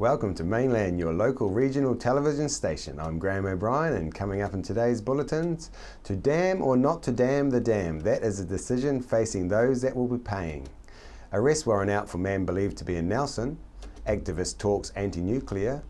Welcome to Mainland, your local regional television station. I'm Graham O'Brien, and coming up in today's bulletins, to dam or not to dam the dam, that is a decision facing those that will be paying. Arrest warrant out for man believed to be in Nelson. Activist talks anti-nuclear.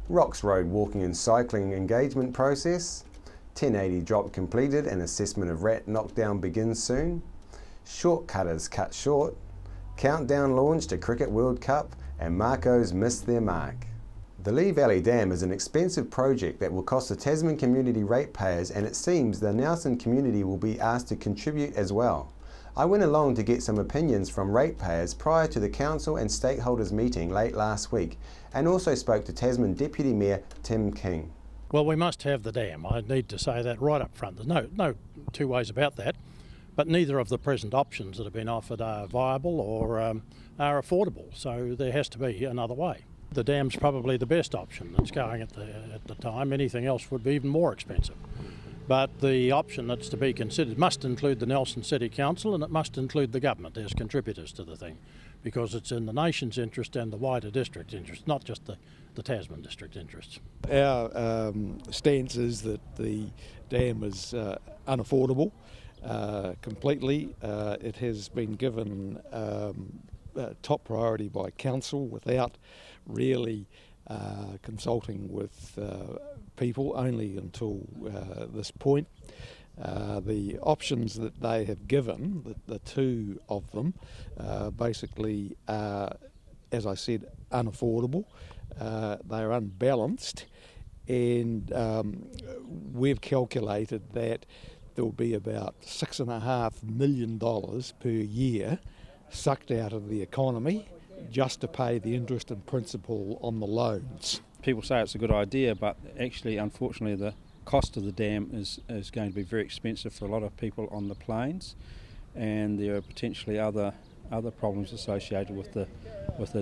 Rocks Road walking and cycling engagement process. 1080 drop completed and assessment of rat knockdown begins soon. Shortcutters cut short. Countdown launched to Cricket World Cup, and Marcos missed their mark. The Lee Valley Dam is an expensive project that will cost the Tasman community ratepayers, and it seems the Nelson community will be asked to contribute as well. I went along to get some opinions from ratepayers prior to the council and stakeholders meeting late last week, and also spoke to Tasman Deputy Mayor Tim King. Well, we must have the dam. I need to say that right up front. There's no two ways about that. But neither of the present options that have been offered are viable or are affordable, so there has to be another way. The dam's probably the best option that's going at the time. Anything else would be even more expensive. But the option that's to be considered must include the Nelson City Council, and it must include the government as contributors to the thing, because it's in the nation's interest and the wider district interest, not just the Tasman district interests. Our stance is that the dam is unaffordable. Completely. It has been given top priority by council without really consulting with people, only until this point. The options that they have given, the two of them, basically are, as I said, unaffordable. They are unbalanced, and we've calculated that there will be about $6.5 million per year sucked out of the economy just to pay the interest and principal on the loans. People say it's a good idea, but actually, unfortunately, the cost of the dam is going to be very expensive for a lot of people on the plains, and there are potentially other problems associated with the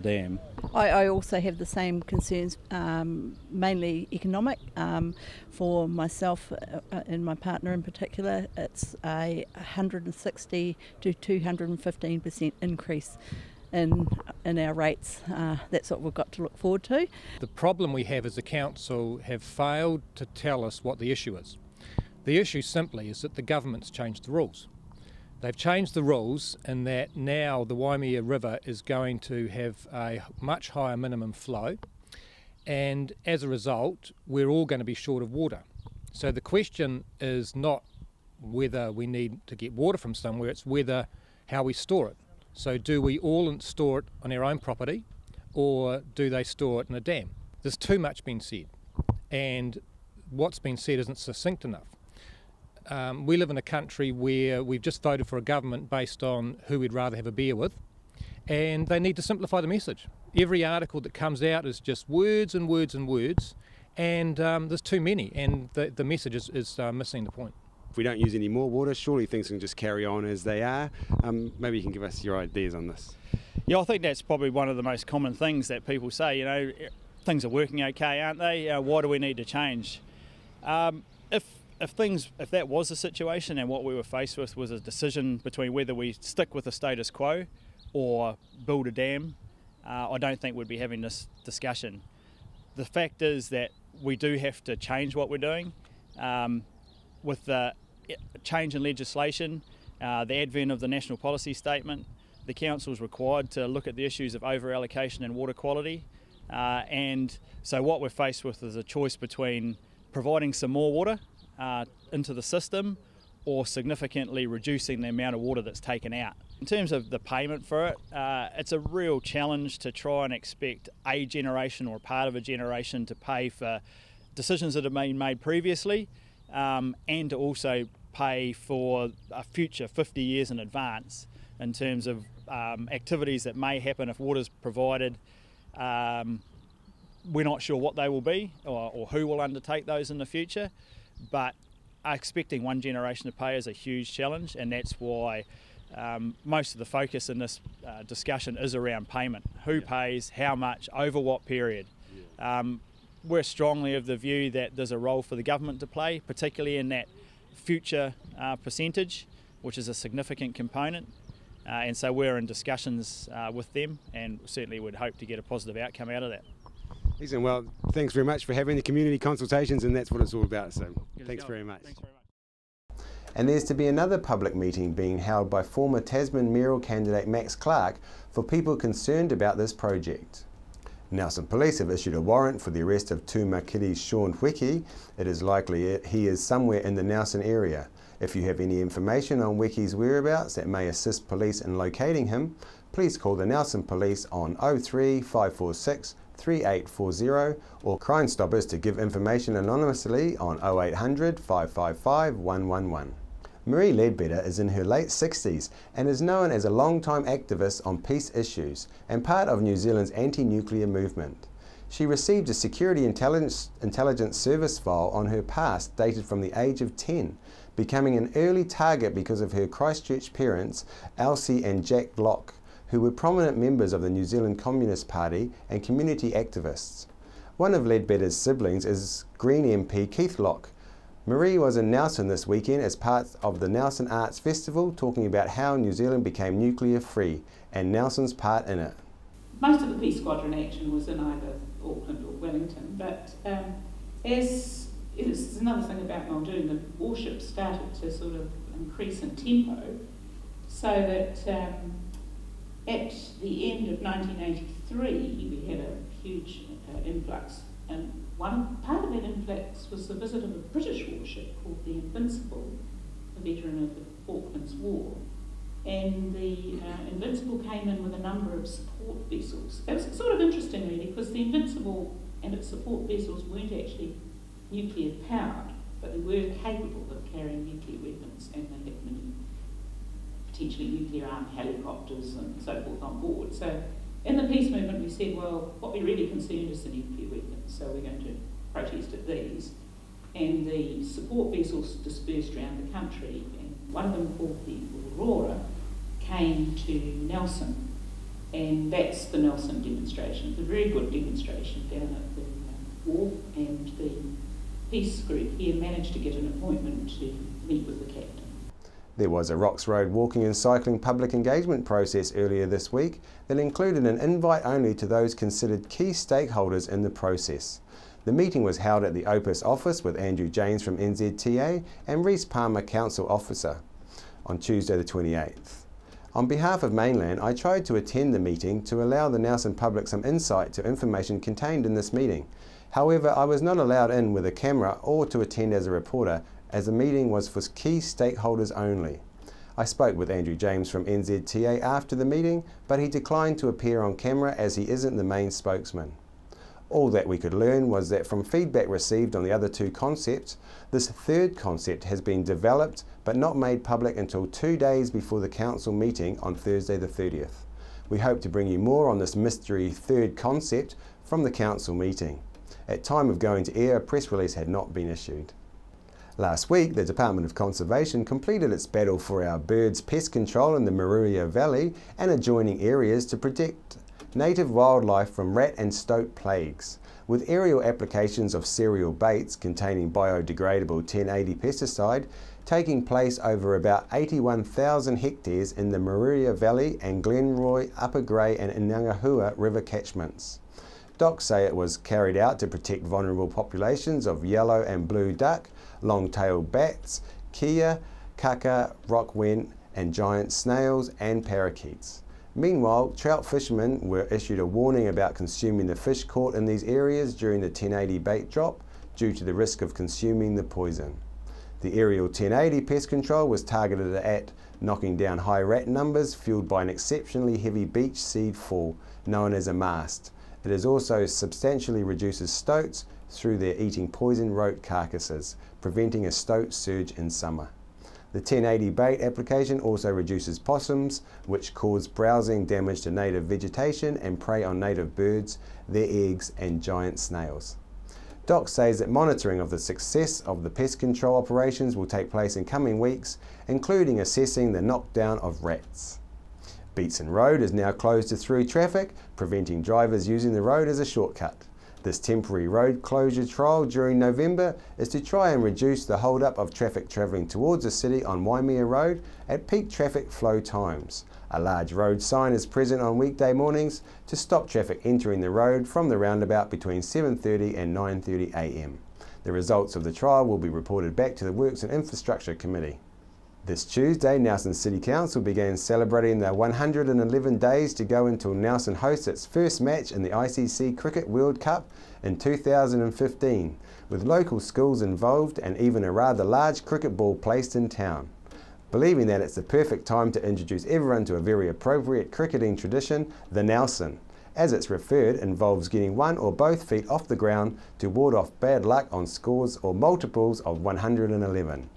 dam. I also have the same concerns, mainly economic. For myself and my partner in particular, it's a 160 to 215% increase in our rates. That's what we've got to look forward to. The problem we have is the council have failed to tell us what the issue is. The issue simply is that the government's changed the rules. They've changed the rules in that now the Waimea River is going to have a much higher minimum flow, and as a result we're all going to be short of water. So the question is not whether we need to get water from somewhere, it's how we store it. So do we all store it on our own property, or do they store it in a dam? There's too much been said, and what's been said isn't succinct enough. We live in a country where we've just voted for a government based on who we'd rather have a beer with, and they need to simplify the message. Every article that comes out is just words and words and words, and there's too many, and the message is missing the point. If we don't use any more water, surely things can just carry on as they are. Maybe you can give us your ideas on this. Yeah, I think that's probably one of the most common things that people say, things are working okay, aren't they? Why do we need to change? If that was the situation and what we were faced with was a decision between whether we stick with the status quo or build a dam, I don't think we'd be having this discussion. The fact is that we do have to change what we're doing. With the change in legislation, the advent of the National Policy Statement, the Council is required to look at the issues of over-allocation and water quality. And so what we're faced with is a choice between providing some more water into the system or significantly reducing the amount of water that's taken out. In terms of the payment for it, it's a real challenge to try and expect a generation or part of a generation to pay for decisions that have been made previously, and to also pay for a future 50 years in advance in terms of activities that may happen if water's provided. We're not sure what they will be or who will undertake those in the future, but expecting one generation to pay is a huge challenge, and that's why most of the focus in this discussion is around payment. Who pays, how much, over what period. We're strongly of the view that there's a role for the government to play, particularly in that future percentage, which is a significant component. And so we're in discussions with them, and certainly would hope to get a positive outcome out of that. Excellent. Well, thanks very much for having the community consultations, and that's what it's all about. So thanks very much. Thanks very much. And there's to be another public meeting being held by former Tasman mayoral candidate Max Clark for people concerned about this project. Nelson Police have issued a warrant for the arrest of Tūmakiri's Sean Wiki. It is likely he is somewhere in the Nelson area. If you have any information on Wiki's whereabouts that may assist police in locating him, please call the Nelson Police on 03 546 3840 or Crime Stoppers to give information anonymously on 0800 555 111. Marie Ledbetter is in her late 60s and is known as a long-time activist on peace issues and part of New Zealand's anti-nuclear movement. She received a security intelligence service file on her past dated from the age of 10, becoming an early target because of her Christchurch parents, Elsie and Jack Locke, who were prominent members of the New Zealand Communist Party and community activists. One of Ledbetter's siblings is Green MP Keith Locke. Marie was in Nelson this weekend as part of the Nelson Arts Festival, talking about how New Zealand became nuclear free and Nelson's part in it. Most of the Peace Squadron action was in either Auckland or Wellington, but as it's another thing about Muldoon, the warship started to sort of increase in tempo, so that at the end of 1983 we had a huge influx, and part of that influx was the visit of a British warship called the Invincible, a veteran of the Falklands War. And the Invincible came in with a number of support vessels. It was sort of interesting really, because the Invincible and its support vessels weren't actually nuclear powered, but they were capable of carrying nuclear weapons, and they had many potentially nuclear armed helicopters and so forth on board. So in the peace movement we said, well, what we're really concerned is the nuclear weapons, so we're going to protest at these. And the support vessels dispersed around the country, and one of them, called the Aurora, came to Nelson, and that's the Nelson demonstration. It's a very good demonstration down at the wharf, and the peace group here managed to get an appointment to meet with the captain. There was a Rocks Road walking and cycling public engagement process earlier this week that included an invite only to those considered key stakeholders in the process. The meeting was held at the Opus office with Andrew James from NZTA and Rhys Palmer, Council Officer, on Tuesday the 28th. On behalf of Mainland, I tried to attend the meeting to allow the Nelson public some insight to information contained in this meeting. However, I was not allowed in with a camera or to attend as a reporter, as the meeting was for key stakeholders only. I spoke with Andrew James from NZTA after the meeting, but he declined to appear on camera as he isn't the main spokesman. All that we could learn was that from feedback received on the other two concepts, this third concept has been developed but not made public until 2 days before the council meeting on Thursday the 30th. We hope to bring you more on this mystery third concept from the council meeting. At time of going to air, a press release had not been issued. Last week, the Department of Conservation completed its battle for our birds' pest control in the Maruia Valley and adjoining areas to protect native wildlife from rat and stoat plagues, with aerial applications of cereal baits containing biodegradable 1080 pesticide taking place over about 81,000 hectares in the Maruia Valley and Glenroy, Upper Grey and Inangahua river catchments. Docs say it was carried out to protect vulnerable populations of yellow and blue duck, long-tailed bats, kia, kaka, rock wen and giant snails and parakeets. Meanwhile, trout fishermen were issued a warning about consuming the fish caught in these areas during the 1080 bait drop due to the risk of consuming the poison. The aerial 1080 pest control was targeted at knocking down high rat numbers fueled by an exceptionally heavy beach seed fall known as a mast. It is also substantially reduces stoats through their eating poison roach carcasses, preventing a stoat surge in summer. The 1080 bait application also reduces possums, which cause browsing damage to native vegetation and prey on native birds, their eggs and giant snails. DOC says that monitoring of the success of the pest control operations will take place in coming weeks, including assessing the knockdown of rats. Beatson Road is now closed to through traffic, preventing drivers using the road as a shortcut. This temporary road closure trial during November is to try and reduce the hold-up of traffic travelling towards the city on Waimea Road at peak traffic flow times. A large road sign is present on weekday mornings to stop traffic entering the road from the roundabout between 7:30 and 9:30 a.m. The results of the trial will be reported back to the Works and Infrastructure Committee. This Tuesday, Nelson City Council began celebrating the 111 days to go until Nelson hosts its first match in the ICC Cricket World Cup in 2015, with local schools involved and even a rather large cricket ball placed in town. Believing that it's the perfect time to introduce everyone to a very appropriate cricketing tradition, the Nelson. As it's referred, involves getting one or both feet off the ground to ward off bad luck on scores or multiples of 111.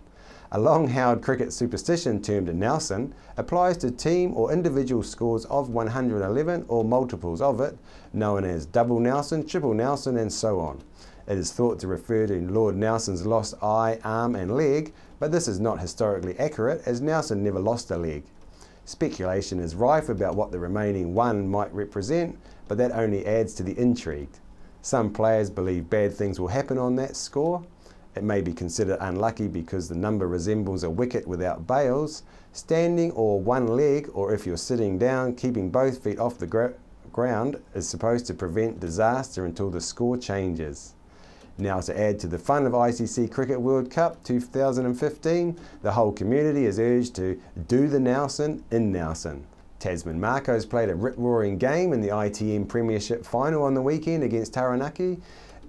A long-held cricket superstition termed a Nelson applies to team or individual scores of 111 or multiples of it, known as double Nelson, triple Nelson and so on. It is thought to refer to Lord Nelson's lost eye, arm and leg, but this is not historically accurate as Nelson never lost a leg. Speculation is rife about what the remaining one might represent, but that only adds to the intrigue. Some players believe bad things will happen on that score. It may be considered unlucky because the number resembles a wicket without bails. Standing or one leg, or if you're sitting down, keeping both feet off the ground is supposed to prevent disaster until the score changes. Now, to add to the fun of ICC Cricket World Cup 2015, the whole community is urged to do the Nelson in Nelson. Tasman Marcos played a rip-roaring game in the ITM Premiership final on the weekend against Taranaki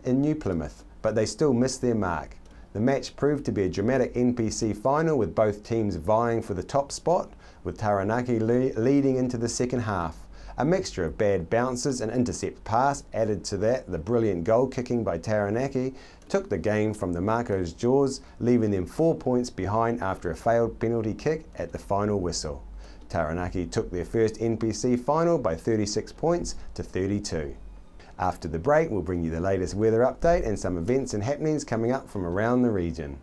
in New Plymouth, but they still missed their mark. The match proved to be a dramatic NPC final with both teams vying for the top spot, with Taranaki leading into the second half. A mixture of bad bounces and intercept pass added to that the brilliant goal kicking by Taranaki took the game from the Marcos' jaws, leaving them 4 points behind after a failed penalty kick at the final whistle. Taranaki took their first NPC final by 36 points to 32. After the break, we'll bring you the latest weather update and some events and happenings coming up from around the region.